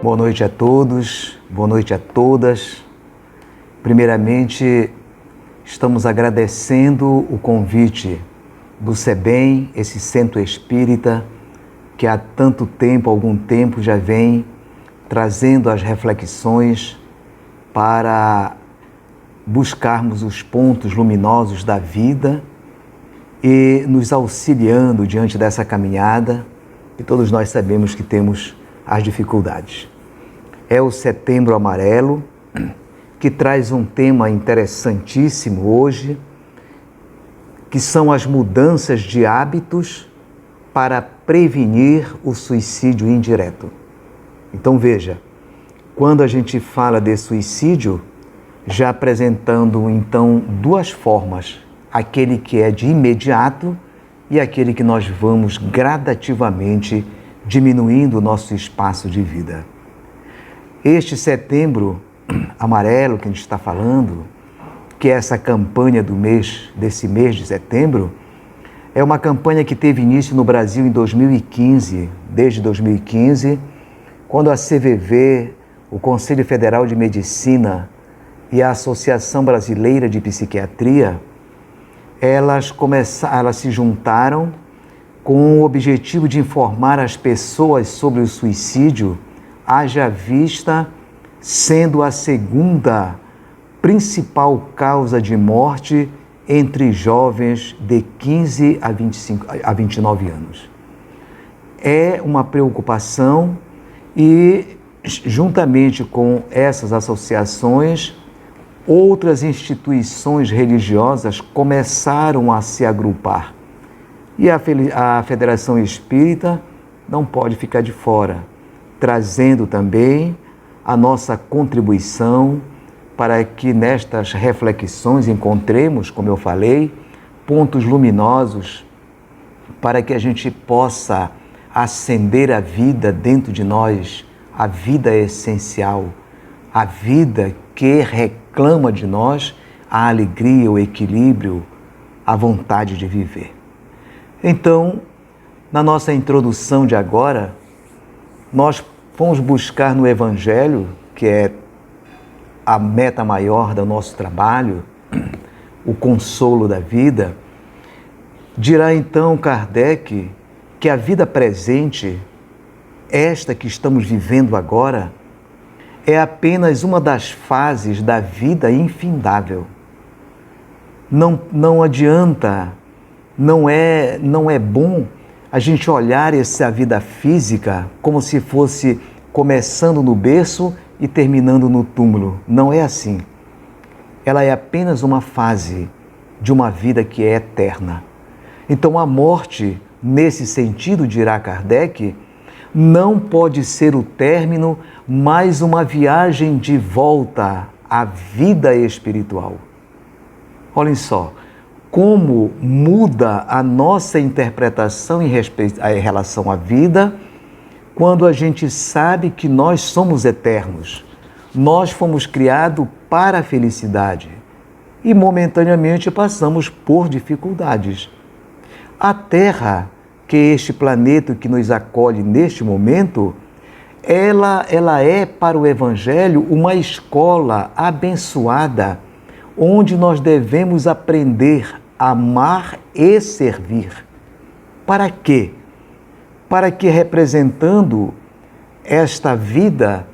Boa noite a todos, boa noite a todas. Primeiramente, estamos agradecendo o convite do SEBEM, esse centro espírita, que há tanto tempo, algum tempo, já vem trazendo as reflexões para buscarmos os pontos luminosos da vida e nos auxiliando diante dessa caminhada, que todos nós sabemos que temos as dificuldades. É o Setembro Amarelo, que traz um tema interessantíssimo hoje, que são as mudanças de hábitos para prevenir o suicídio indireto. Então veja, quando a gente fala de suicídio, já apresentando então duas formas, aquele que é de imediato e aquele que nós vamos gradativamente diminuindo o nosso espaço de vida. Este Setembro Amarelo que a gente está falando, que é essa campanha desse mês de setembro, é uma campanha que teve início no Brasil em 2015, desde 2015, quando a CVV, o Conselho Federal de Medicina e a Associação Brasileira de Psiquiatria, elas se juntaram com o objetivo de informar as pessoas sobre o suicídio, haja vista sendo a segunda principal causa de morte entre jovens de 15 a 29 anos. É uma preocupação e, juntamente com essas associações, outras instituições religiosas começaram a se agrupar. E a Federação Espírita não pode ficar de fora, trazendo também a nossa contribuição para que nestas reflexões encontremos, como eu falei, pontos luminosos para que a gente possa acender a vida dentro de nós, a vida essencial, a vida que reclama de nós a alegria, o equilíbrio, a vontade de viver. Então, na nossa introdução de agora, nós fomos buscar no Evangelho, que é a meta maior do nosso trabalho, o consolo da vida. Dirá então Kardec que a vida presente, esta que estamos vivendo agora, é apenas uma das fases da vida infindável. Não adianta, não é bom a gente olhar essa vida física como se fosse começando no berço e terminando no túmulo. Não é assim. Ela é apenas uma fase de uma vida que é eterna. Então a morte, nesse sentido, dirá Kardec, não pode ser o término, mas uma viagem de volta à vida espiritual. Olhem só, como muda a nossa interpretação em relação à vida quando a gente sabe que nós somos eternos. Nós fomos criados para a felicidade e momentaneamente passamos por dificuldades. A Terra, que é este planeta que nos acolhe neste momento, ela é para o Evangelho uma escola abençoada, onde nós devemos aprender a amar e servir. Para quê? Para que, representando esta vida,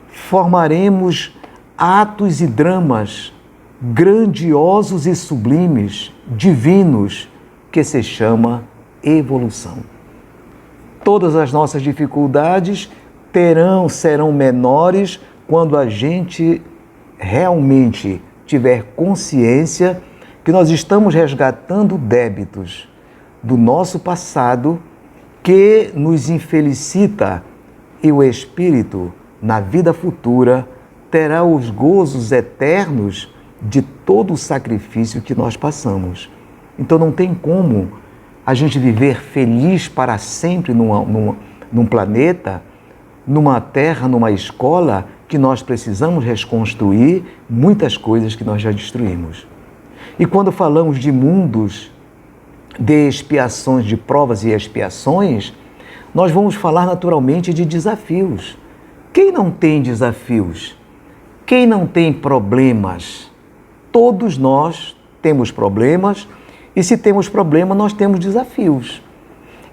formaremos atos e dramas grandiosos e sublimes, divinos, que se chama evolução. Todas as nossas dificuldades serão menores quando a gente realmente tiver consciência que nós estamos resgatando débitos do nosso passado que nos infelicita, e o Espírito, na vida futura, terá os gozos eternos de todo o sacrifício que nós passamos. Então não tem como a gente viver feliz para sempre num planeta, numa terra, numa escola, que nós precisamos reconstruir muitas coisas que nós já destruímos. E quando falamos de mundos de expiações, de provas e expiações, nós vamos falar naturalmente de desafios. Quem não tem desafios? Quem não tem problemas? Todos nós temos problemas e se temos problema, nós temos desafios.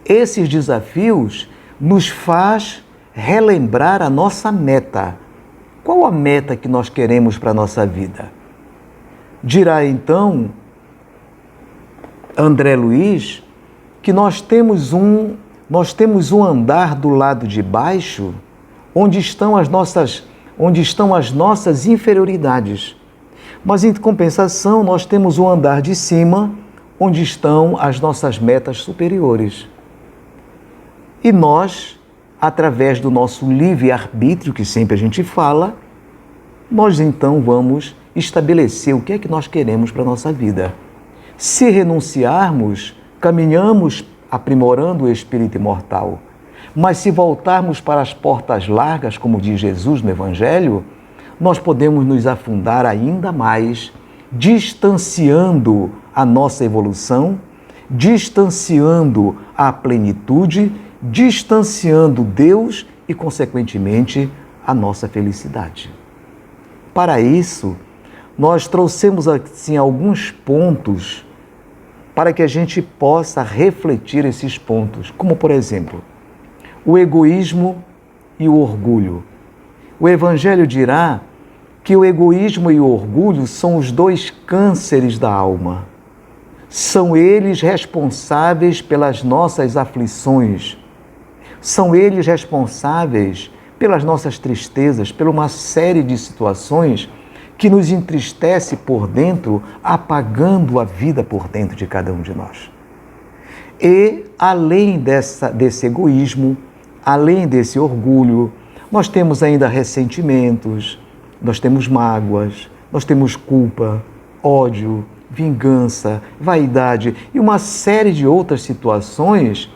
Esses desafios nos faz relembrar a nossa meta. Qual a meta que nós queremos para a nossa vida? Dirá então André Luiz que nós temos um andar do lado de baixo onde estão as nossas inferioridades. Mas em compensação, nós temos o andar de cima onde estão as nossas metas superiores. E nós, através do nosso livre-arbítrio, que sempre a gente fala, nós então vamos estabelecer o que é que nós queremos para a nossa vida. Se renunciarmos, caminhamos aprimorando o espírito imortal. Mas se voltarmos para as portas largas, como diz Jesus no Evangelho, nós podemos nos afundar ainda mais, distanciando a nossa evolução, distanciando a plenitude, distanciando Deus e, consequentemente, a nossa felicidade. Para isso, nós trouxemos assim alguns pontos para que a gente possa refletir esses pontos, como por exemplo, o egoísmo e o orgulho. O Evangelho dirá que o egoísmo e o orgulho são os dois cânceres da alma. São eles responsáveis pelas nossas aflições. São eles responsáveis pelas nossas tristezas, por uma série de situações que nos entristece por dentro, apagando a vida por dentro de cada um de nós. E, além desse egoísmo, além desse orgulho, nós temos ainda ressentimentos, nós temos mágoas, nós temos culpa, ódio, vingança, vaidade e uma série de outras situações.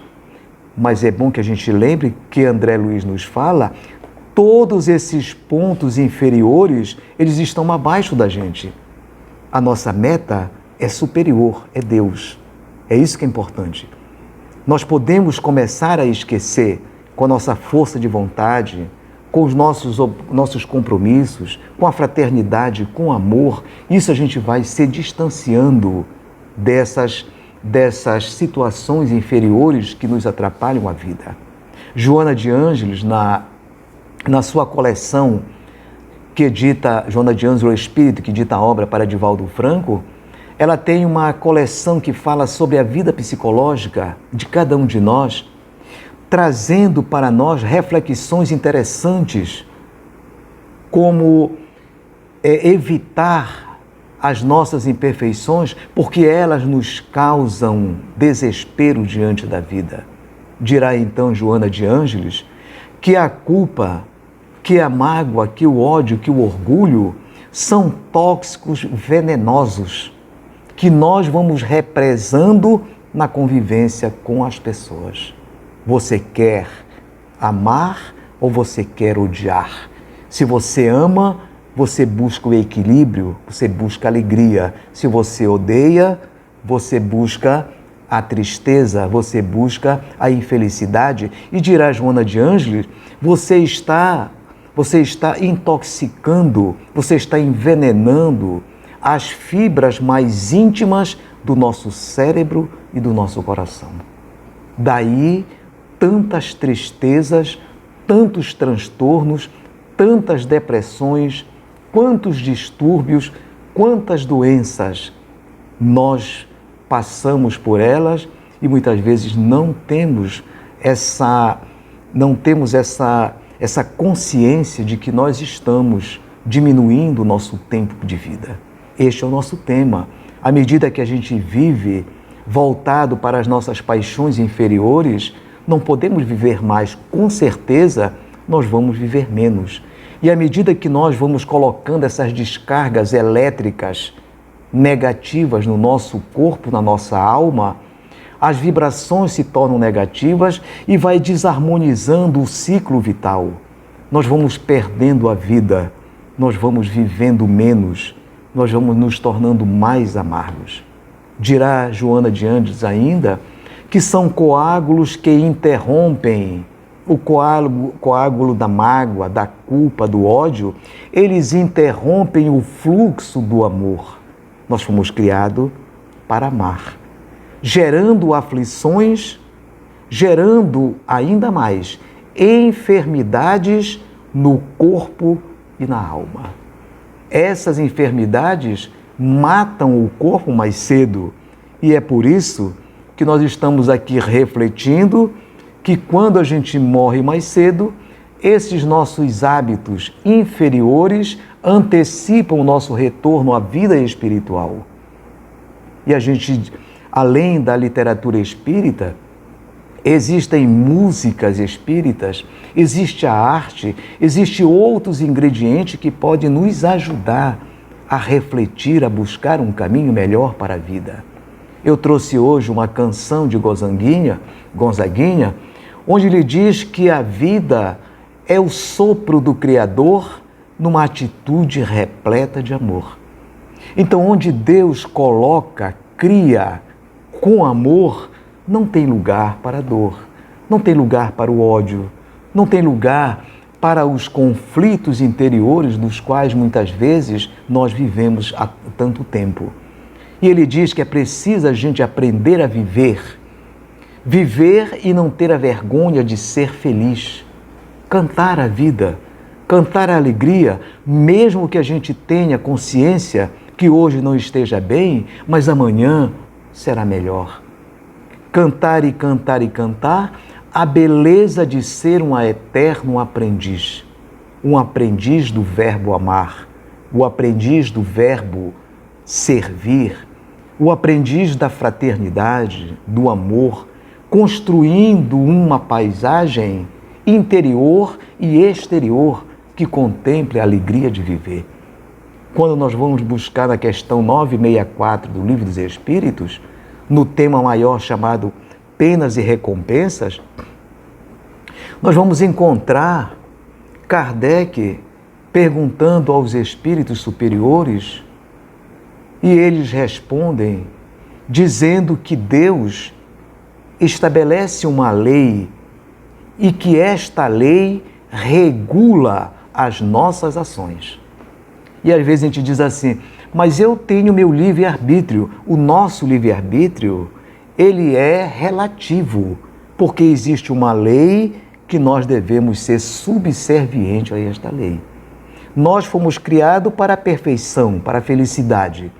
Mas é bom que a gente lembre que André Luiz nos fala, todos esses pontos inferiores, eles estão abaixo da gente. A nossa meta é superior, é Deus. É isso que é importante. Nós podemos começar a esquecer com a nossa força de vontade, com os nossos compromissos, com a fraternidade, com o amor. Isso a gente vai se distanciando dessas situações inferiores que nos atrapalham a vida. Joana de Ângeles, na sua coleção que edita, Joana de Ângeles, o Espírito, que edita a obra para Divaldo Franco, ela tem uma coleção que fala sobre a vida psicológica de cada um de nós, trazendo para nós reflexões interessantes, como evitar as nossas imperfeições, porque elas nos causam desespero diante da vida. Dirá então Joana de Ângeles que a culpa, que a mágoa, que o ódio, que o orgulho são tóxicos venenosos que nós vamos represando na convivência com as pessoas. Você quer amar ou você quer odiar? Se você ama, você busca o equilíbrio, você busca a alegria. Se você odeia, você busca a tristeza, você busca a infelicidade. E dirá Joana de Ângeles, você está intoxicando, você está envenenando as fibras mais íntimas do nosso cérebro e do nosso coração. Daí tantas tristezas, tantos transtornos, tantas depressões, quantos distúrbios, quantas doenças nós passamos por elas e muitas vezes não temos essa consciência de que nós estamos diminuindo o nosso tempo de vida. Este é o nosso tema. À medida que a gente vive voltado para as nossas paixões inferiores, não podemos viver mais. Com certeza, nós vamos viver menos. E à medida que nós vamos colocando essas descargas elétricas negativas no nosso corpo, na nossa alma, as vibrações se tornam negativas e vai desarmonizando o ciclo vital. Nós vamos perdendo a vida, nós vamos vivendo menos, nós vamos nos tornando mais amargos. Dirá Joana de Ângeles ainda que são coágulos que interrompem o coágulo da mágoa, da culpa, do ódio, eles interrompem o fluxo do amor. Nós fomos criados para amar, gerando aflições, gerando ainda mais enfermidades no corpo e na alma. Essas enfermidades matam o corpo mais cedo e é por isso que nós estamos aqui refletindo que quando a gente morre mais cedo, esses nossos hábitos inferiores antecipam o nosso retorno à vida espiritual. E a gente, além da literatura espírita, existem músicas espíritas, existe a arte, existem outros ingredientes que podem nos ajudar a refletir, a buscar um caminho melhor para a vida. Eu trouxe hoje uma canção de Gonzaguinha, onde ele diz que a vida é o sopro do Criador numa atitude repleta de amor. Então, onde Deus coloca, cria com amor, não tem lugar para a dor, não tem lugar para o ódio, não tem lugar para os conflitos interiores dos quais muitas vezes nós vivemos há tanto tempo. E ele diz que é preciso a gente aprender a viver e não ter a vergonha de ser feliz, cantar a vida, cantar a alegria, mesmo que a gente tenha consciência que hoje não esteja bem, mas amanhã será melhor. Cantar e cantar e cantar a beleza de ser um eterno aprendiz, um aprendiz do verbo amar, o aprendiz do verbo servir, o aprendiz da fraternidade, do amor, construindo uma paisagem interior e exterior que contemple a alegria de viver. Quando nós vamos buscar na questão 964 do Livro dos Espíritos, no tema maior chamado Penas e Recompensas, nós vamos encontrar Kardec perguntando aos espíritos superiores e eles respondem dizendo que Deus estabelece uma lei e que esta lei regula as nossas ações. E às vezes a gente diz assim, mas eu tenho meu livre-arbítrio. O nosso livre-arbítrio, ele é relativo, porque existe uma lei que nós devemos ser subservientes a esta lei. Nós fomos criados para a perfeição, para a felicidade.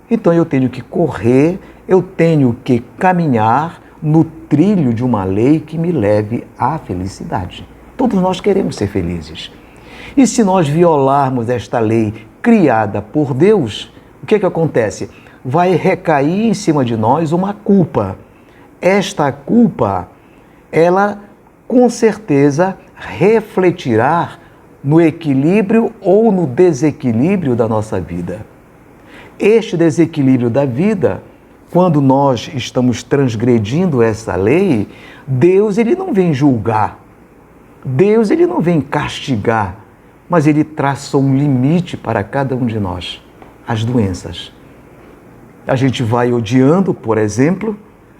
Então eu tenho que correr, eu tenho que caminhar no trilho de uma lei que me leve à felicidade. Todos nós queremos ser felizes. E se nós violarmos esta lei criada por Deus, o que acontece? Vai recair em cima de nós uma culpa. Esta culpa, ela com certeza refletirá no equilíbrio ou no desequilíbrio da nossa vida. Este desequilíbrio da vida, quando nós estamos transgredindo essa lei, Deus ele não vem julgar, Deus ele não vem castigar, mas ele traçou um limite para cada um de nós, as doenças. A gente vai odiando, por exemplo,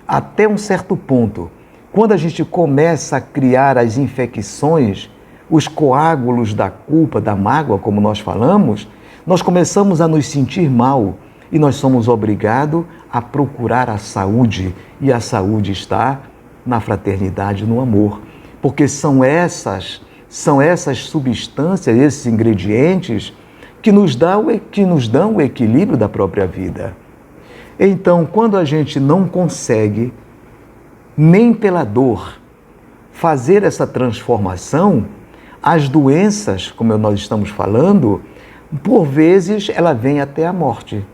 até um certo ponto. Quando a gente começa a criar as infecções, os coágulos da culpa, da mágoa, como nós falamos, nós começamos a nos sentir mal e nós somos obrigados a procurar a saúde. E a saúde está na fraternidade, no amor. Porque são essas substâncias, esses ingredientes que nos dão o equilíbrio da própria vida. Então, quando a gente não consegue, nem pela dor, fazer essa transformação, as doenças, como nós estamos falando, por vezes ela vem até a morte,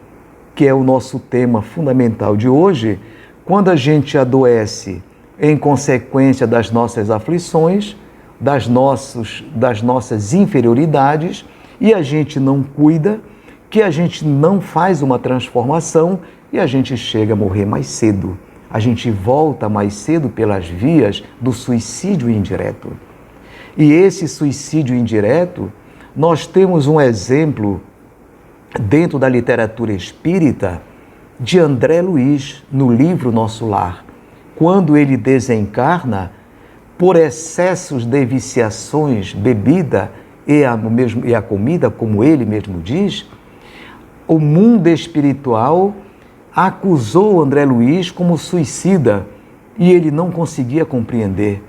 que é o nosso tema fundamental de hoje. Quando a gente adoece em consequência das nossas aflições, das nossas inferioridades, e a gente não cuida, que a gente não faz uma transformação e a gente chega a morrer mais cedo. A gente volta mais cedo pelas vias do suicídio indireto. E esse suicídio indireto, nós temos um exemplo dentro da literatura espírita de André Luiz, no livro Nosso Lar. Quando ele desencarna, por excessos de viciações, bebida e a comida, como ele mesmo diz, o mundo espiritual acusou André Luiz como suicida e ele não conseguia compreender.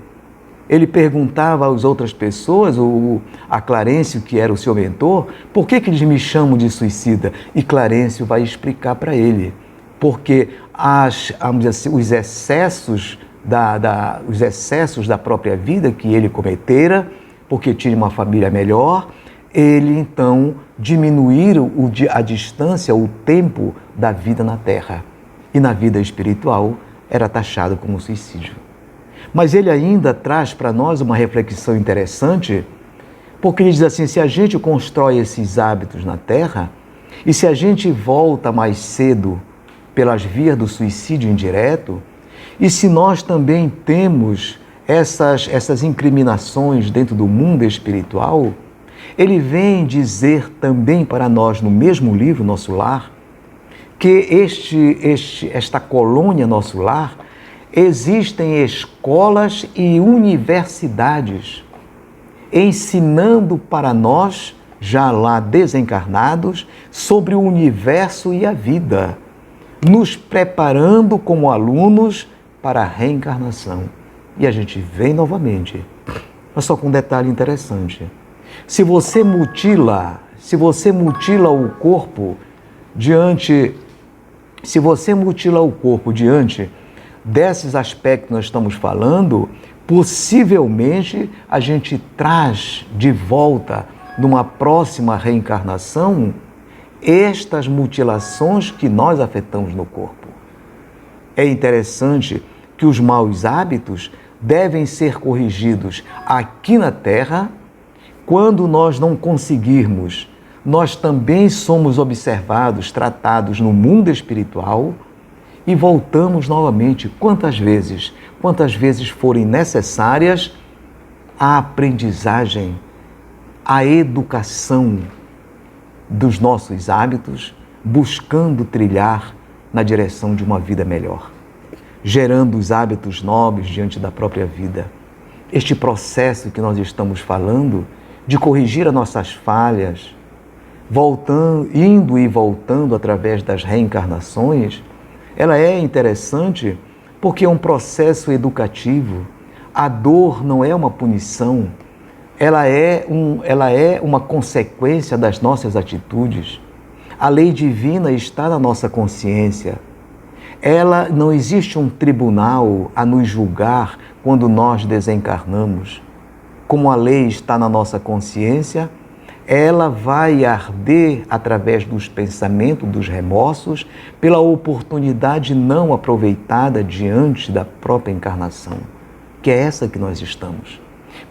Ele perguntava às outras pessoas, a Clarencio, que era o seu mentor, por que eles me chamam de suicida? E Clarencio vai explicar para ele, porque vamos dizer assim, os excessos da própria vida que ele cometera, porque tinha uma família melhor, ele então diminuíram a distância, o tempo da vida na Terra. E na vida espiritual era taxado como suicídio. Mas ele ainda traz para nós uma reflexão interessante, porque ele diz assim, se a gente constrói esses hábitos na Terra, e se a gente volta mais cedo pelas vias do suicídio indireto, e se nós também temos essas incriminações dentro do mundo espiritual, ele vem dizer também para nós, no mesmo livro, Nosso Lar, que esta colônia Nosso Lar, existem escolas e universidades ensinando para nós, já lá desencarnados, sobre o universo e a vida, nos preparando como alunos para a reencarnação. E a gente vem novamente, mas só com um detalhe interessante. Se você mutila o corpo diante desses aspectos que nós estamos falando, possivelmente a gente traz de volta, numa próxima reencarnação, estas mutilações que nós afetamos no corpo. É interessante que os maus hábitos devem ser corrigidos aqui na Terra. Quando nós não conseguirmos, nós também somos observados, tratados no mundo espiritual e voltamos novamente, quantas vezes forem necessárias, a aprendizagem, a educação dos nossos hábitos, buscando trilhar na direção de uma vida melhor, gerando os hábitos nobres diante da própria vida. Este processo que nós estamos falando, de corrigir as nossas falhas, indo e voltando através das reencarnações, ela é interessante porque é um processo educativo. A dor não é uma punição, ela é uma consequência das nossas atitudes. A lei divina está na nossa consciência. Não existe um tribunal a nos julgar quando nós desencarnamos. Como a lei está na nossa consciência, ela vai arder através dos pensamentos, dos remorsos, pela oportunidade não aproveitada diante da própria encarnação, que é essa que nós estamos.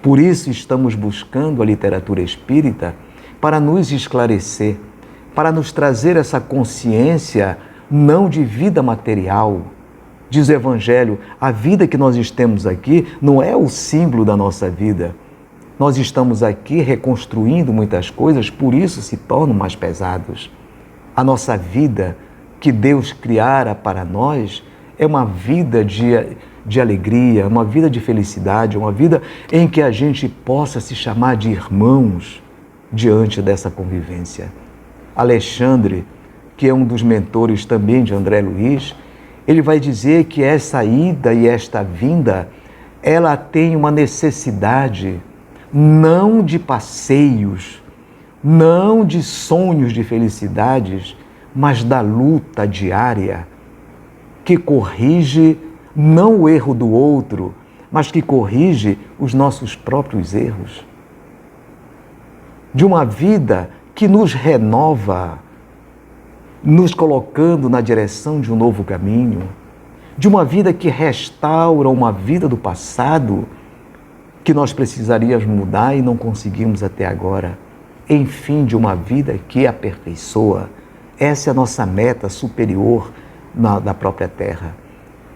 Por isso estamos buscando a literatura espírita para nos esclarecer, para nos trazer essa consciência não de vida material. Diz o Evangelho, a vida que nós temos aqui não é o símbolo da nossa vida. Nós estamos aqui reconstruindo muitas coisas, por isso se tornam mais pesados. A nossa vida que Deus criara para nós é uma vida de alegria, uma vida de felicidade, uma vida em que a gente possa se chamar de irmãos diante dessa convivência. Alexandre, que é um dos mentores também de André Luiz, ele vai dizer que essa ida e esta vinda, ela tem uma necessidade não de passeios, não de sonhos de felicidades, mas da luta diária, que corrige não o erro do outro, mas que corrige os nossos próprios erros. De uma vida que nos renova, nos colocando na direção de um novo caminho, de uma vida que restaura uma vida do passado, que nós precisaríamos mudar e não conseguimos até agora. Enfim, de uma vida que aperfeiçoa. Essa é a nossa meta superior da própria Terra.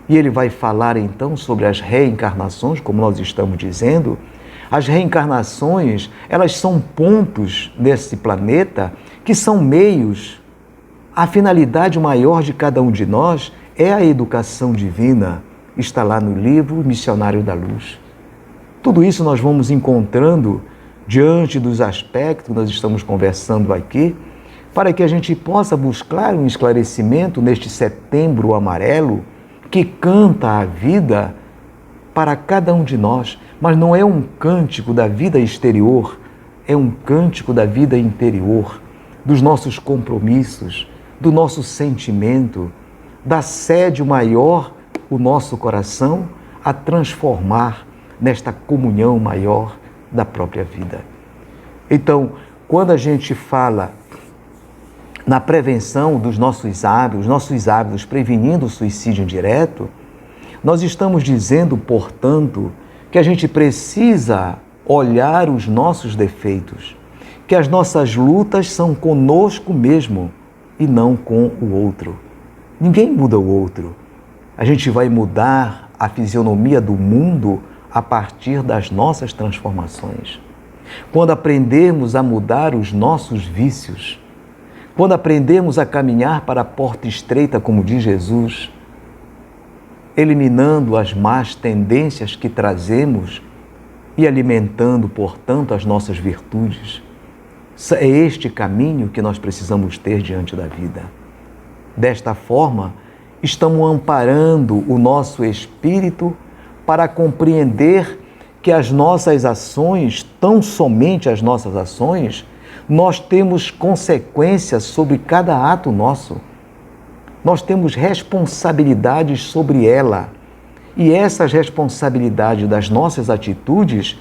E ele vai falar então sobre as reencarnações, como nós estamos dizendo. As reencarnações, elas são pontos nesse planeta que são meios. A finalidade maior de cada um de nós é a educação divina. Está lá no livro Missionário da Luz. Tudo isso nós vamos encontrando diante dos aspectos que nós estamos conversando aqui, para que a gente possa buscar um esclarecimento neste setembro amarelo que canta a vida para cada um de nós, mas não é um cântico da vida exterior, é um cântico da vida interior, dos nossos compromissos, do nosso sentimento, da sede maior o nosso coração a transformar nesta comunhão maior da própria vida. Então, quando a gente fala na prevenção dos nossos hábitos prevenindo o suicídio indireto, nós estamos dizendo, portanto, que a gente precisa olhar os nossos defeitos, que as nossas lutas são conosco mesmo e não com o outro. Ninguém muda o outro. A gente vai mudar a fisionomia do mundo a partir das nossas transformações. Quando aprendermos a mudar os nossos vícios, quando aprendemos a caminhar para a porta estreita, como diz Jesus, eliminando as más tendências que trazemos e alimentando, portanto, as nossas virtudes, é este caminho que nós precisamos ter diante da vida. Desta forma, estamos amparando o nosso espírito para compreender que as nossas ações, tão somente as nossas ações, nós temos consequências sobre cada ato nosso. Nós temos responsabilidades sobre ela. E essas responsabilidades das nossas atitudes,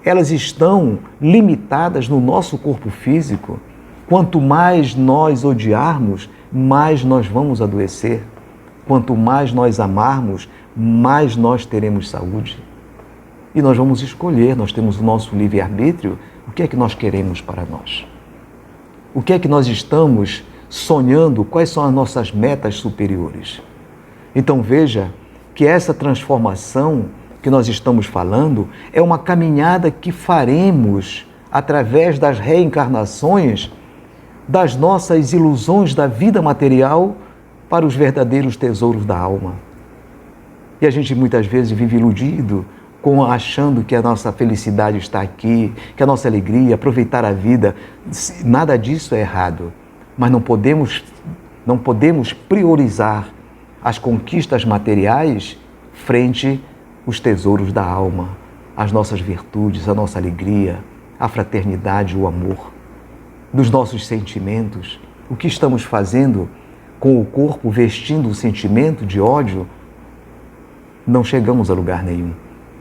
elas estão limitadas no nosso corpo físico. Quanto mais nós odiarmos, mais nós vamos adoecer. Quanto mais nós amarmos, mais nós teremos saúde. E nós vamos escolher, nós temos o nosso livre-arbítrio, o que é que nós queremos para nós. O que é que nós estamos sonhando, quais são as nossas metas superiores. Então veja que essa transformação que nós estamos falando é uma caminhada que faremos através das reencarnações das nossas ilusões da vida material para os verdadeiros tesouros da alma. E a gente muitas vezes vive iludido, achando que a nossa felicidade está aqui, que a nossa alegria, aproveitar a vida. Nada disso é errado, mas não podemos priorizar as conquistas materiais frente aos tesouros da alma, as nossas virtudes, a nossa alegria, a fraternidade, o amor, dos nossos sentimentos. O que estamos fazendo com o corpo vestindo o sentimento de ódio? Não chegamos a lugar nenhum.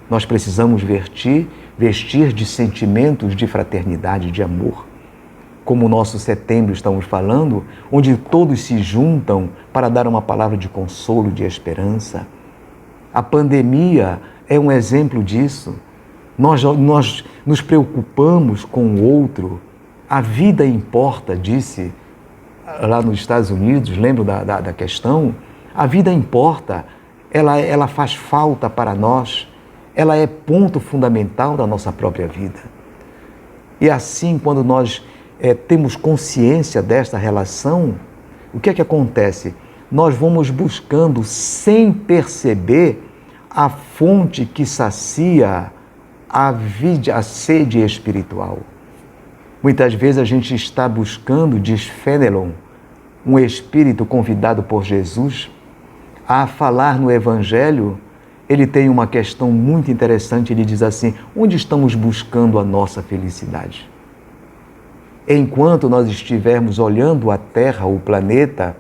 Nós precisamos vestir de sentimentos de fraternidade, de amor. Como o nosso setembro estamos falando, onde todos se juntam para dar uma palavra de consolo, de esperança. A pandemia é um exemplo disso. Nós nos preocupamos com o outro. A vida importa, disse lá nos Estados Unidos, lembro da questão? A vida importa, ela faz falta para nós. Ela é ponto fundamental da nossa própria vida. E assim, quando nós temos consciência desta relação, o que é que acontece? Nós vamos buscando, sem perceber, a fonte que sacia a sede espiritual. Muitas vezes a gente está buscando, diz Fenelon, um espírito convidado por Jesus a falar no Evangelho. Ele tem uma questão muito interessante, ele diz assim: onde estamos buscando a nossa felicidade? Enquanto nós estivermos olhando a Terra, o planeta,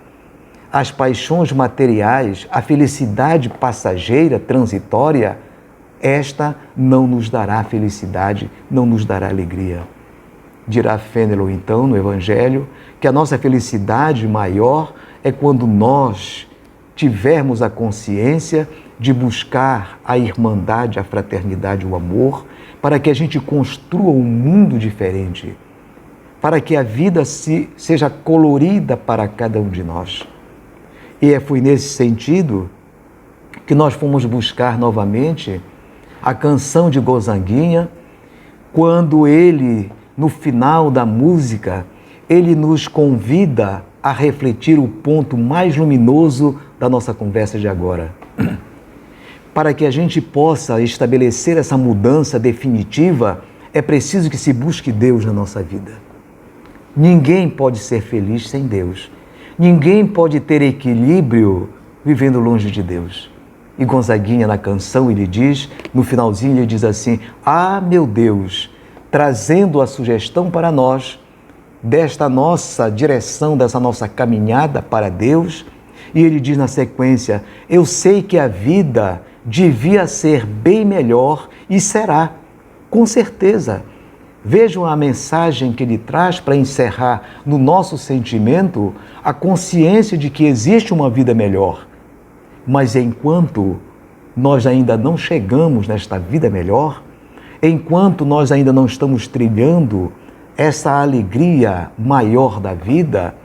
as paixões materiais, a felicidade passageira, transitória, esta não nos dará felicidade, não nos dará alegria. Dirá Fenelon, então, no Evangelho, que a nossa felicidade maior é quando nós tivermos a consciência de buscar a irmandade, a fraternidade, o amor, para que a gente construa um mundo diferente, para que a vida seja colorida para cada um de nós. E foi nesse sentido que nós fomos buscar novamente a canção de Gozanguinha, quando ele, no final da música, ele nos convida a refletir o ponto mais luminoso da nossa conversa de agora. Para que a gente possa estabelecer essa mudança definitiva, é preciso que se busque Deus na nossa vida. Ninguém pode ser feliz sem Deus. Ninguém pode ter equilíbrio vivendo longe de Deus. E Gonzaguinha, na canção, ele diz, no finalzinho, ele diz assim: ah, meu Deus, trazendo a sugestão para nós, desta nossa direção, dessa nossa caminhada para Deus. E ele diz na sequência: eu sei que a vida devia ser bem melhor e será, com certeza. Vejam a mensagem que ele traz para encerrar no nosso sentimento a consciência de que existe uma vida melhor. Mas enquanto nós ainda não chegamos nesta vida melhor, enquanto nós ainda não estamos trilhando essa alegria maior da vida,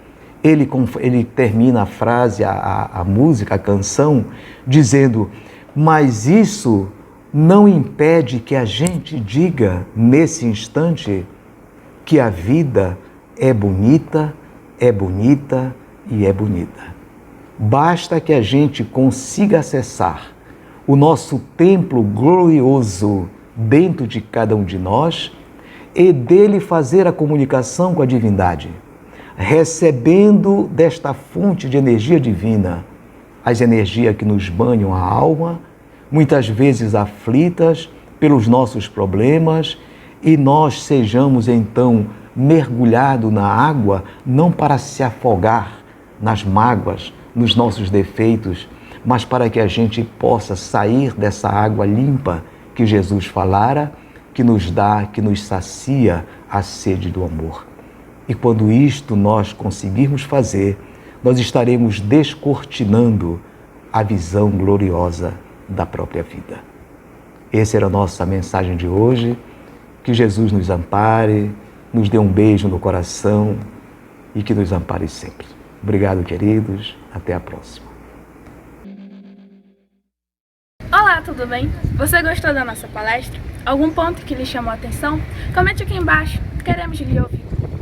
ele termina a frase, a música, a canção, dizendo: mas isso não impede que a gente diga nesse instante que a vida é bonita e é bonita. Basta que a gente consiga acessar o nosso templo glorioso dentro de cada um de nós e dele fazer a comunicação com a divindade, recebendo desta fonte de energia divina as energias que nos banham a alma, muitas vezes aflitas pelos nossos problemas, e nós sejamos então mergulhados na água, não para se afogar nas mágoas, nos nossos defeitos, mas para que a gente possa sair dessa água limpa que Jesus falara, que nos dá, que nos sacia a sede do amor. E quando isto nós conseguirmos fazer, nós estaremos descortinando a visão gloriosa da própria vida. Essa era a nossa mensagem de hoje. Que Jesus nos ampare, nos dê um beijo no coração e que nos ampare sempre. Obrigado, queridos. Até a próxima. Olá, tudo bem? Você gostou da nossa palestra? Algum ponto que lhe chamou a atenção? Comente aqui embaixo. Queremos lhe ouvir.